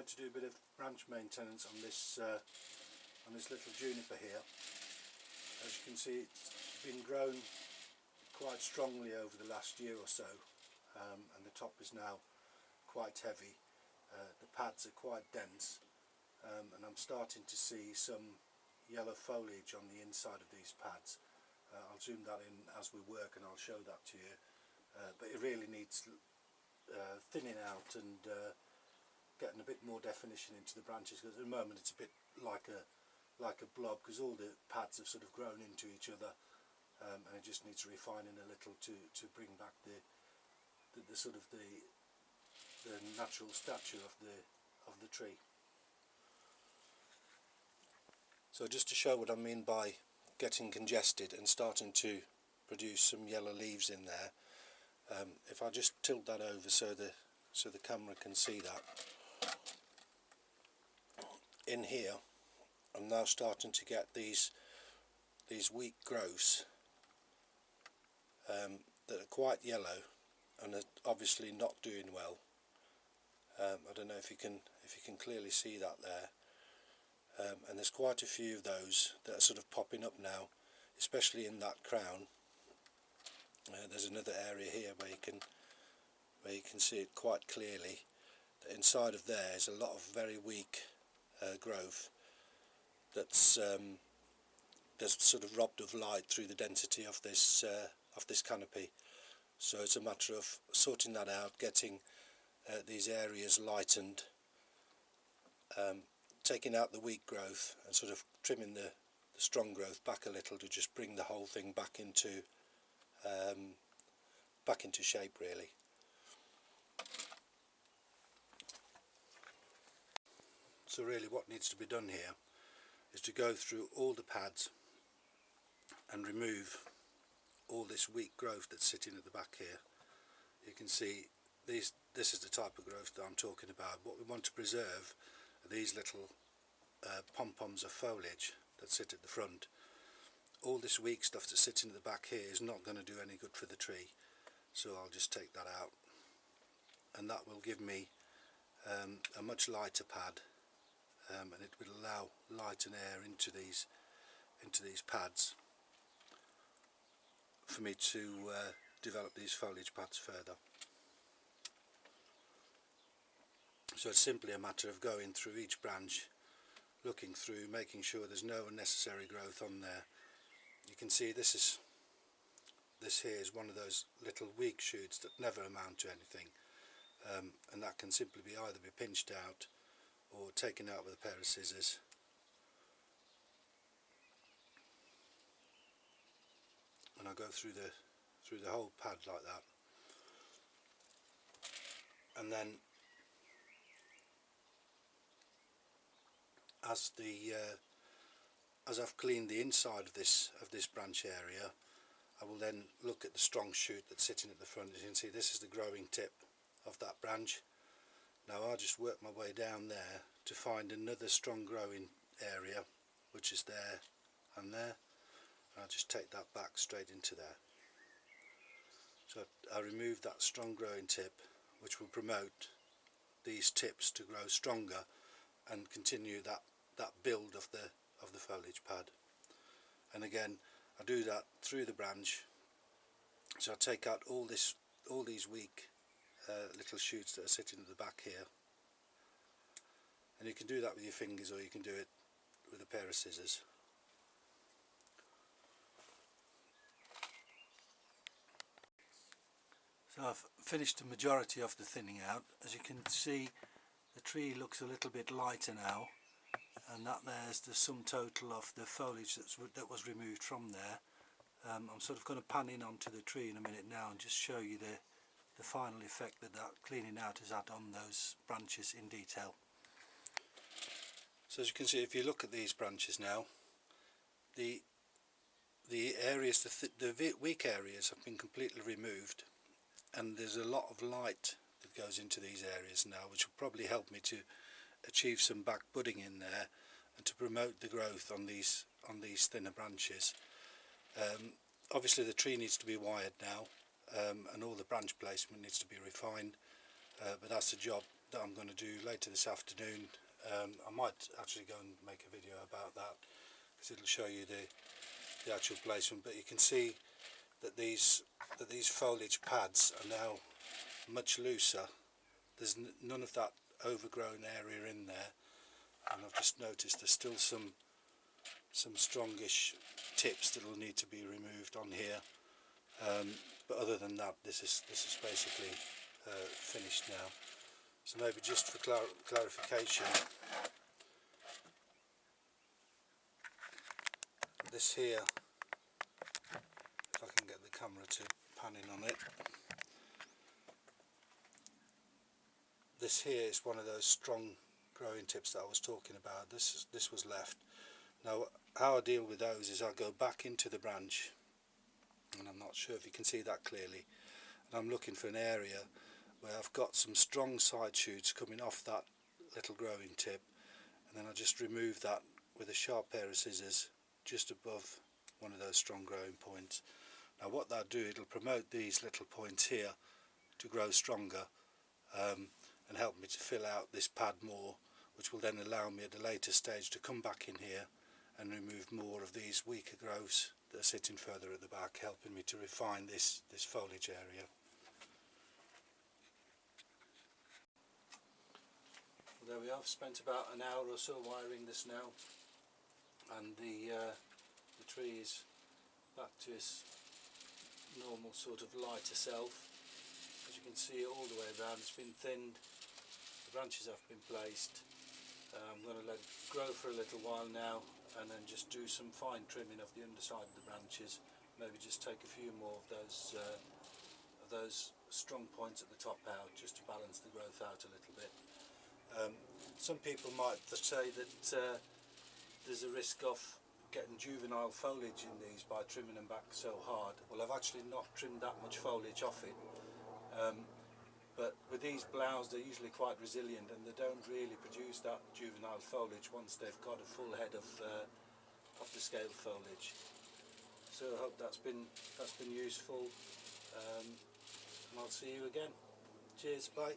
decided to do a bit of branch maintenance on this little juniper here. As you can see, it's been grown quite strongly over the last year or so, and the top is now quite heavy. The pads are quite dense, and I'm starting to see some yellow foliage on the inside of these pads. I'll zoom that in as we work and I'll show that to you, but it really needs thinning out and getting a bit more definition into the branches, because at the moment it's a bit like a blob, because all the pads have sort of grown into each other, and it just needs refining a little to bring back the sort of the natural stature of the tree. So just to show what I mean by getting congested and starting to produce some yellow leaves in there, if I just tilt that over so the camera can see that, in here I'm now starting to get these weak growths that are quite yellow and are obviously not doing well. I don't know if you can clearly see that there, and there's quite a few of those that are sort of popping up now, especially in that crown. There's another area here where you can see it quite clearly, that inside of there is a lot of very weak growth that's sort of robbed of light through the density of this canopy. So it's a matter of sorting that out, getting these areas lightened, taking out the weak growth and sort of trimming the strong growth back a little to just bring the whole thing back into shape, really. So really what needs to be done here is to go through all the pads and remove all this weak growth that's sitting at the back here. You can see this is the type of growth that I'm talking about. What we want to preserve are these little pom-poms of foliage that sit at the front. All this weak stuff that's sitting at the back here is not going to do any good for the tree, so I'll just take that out, and that will give me a much lighter pad, and it will allow light and air into these pads for me to develop these foliage pads further. So it's simply a matter of going through each branch, looking through, making sure there's no unnecessary growth on there. You can see this here is one of those little weak shoots that never amount to anything, and that can simply be either be pinched out or taken out with a pair of scissors. And I'll go through the whole pad like that, and then as I've cleaned the inside of this branch area, I will then look at the strong shoot that's sitting at the front. As you can see, this is the growing tip of that branch. Now I'll just work my way down there to find another strong growing area, which is there and there. I'll just take that back straight into there. So I remove that strong growing tip, which will promote these tips to grow stronger and continue that build of the foliage pad. And again, I do that through the branch. So I take out all these weak little shoots that are sitting at the back here, and you can do that with your fingers or you can do it with a pair of scissors. So I've finished the majority of the thinning out. As you can see, the tree looks a little bit lighter now, and there's the sum total of the foliage that was removed from there. I'm sort of going to pan in onto the tree in a minute now and just show you the final effect that cleaning out has had on those branches in detail. So as you can see, if you look at these branches now, the areas, the weak areas have been completely removed, and there's a lot of light that goes into these areas now, which will probably help me to achieve some back budding in there and to promote the growth on these thinner branches. Obviously the tree needs to be wired now, and all the branch placement needs to be refined, but that's the job that I'm going to do later this afternoon. I might actually go and make a video about that, because it'll show you the actual placement. But you can see that these foliage pads are now much looser. There's none of that overgrown area in there, and I've just noticed there's still some strongish tips that will need to be removed on here, but other than that, this is basically finished now. So maybe just for clarification, this here, if I can get the camera to pan in on it, this here is one of those strong growing tips that I was talking about. This was left. Now how I deal with those is I go back into the branch, and I'm not sure if you can see that clearly, and I'm looking for an area where I've got some strong side shoots coming off that little growing tip, and then I just remove that with a sharp pair of scissors just above one of those strong growing points. Now what that'll do, it'll promote these little points here to grow stronger, and help me to fill out this pad more, which will then allow me at a later stage to come back in here and remove more of these weaker growths that are sitting further at the back, helping me to refine this foliage area. Well, there we are. I've spent about an hour or so wiring this now, and the tree is back to its normal sort of lighter self. As you can see, all the way around it's been thinned, the branches have been placed. I'm going to let it grow for a little while now, and then just do some fine trimming of the underside of the branches. Maybe just take a few more of those strong points at the top out, just to balance the growth out a little bit. Some people might say that there's a risk of getting juvenile foliage in these by trimming them back so hard. Well, I've actually not trimmed that much foliage off it. But with these Blaauws, they're usually quite resilient, and they don't really produce that juvenile foliage once they've got a full head of the scale foliage. So I hope that's been useful, and I'll see you again. Cheers, bye.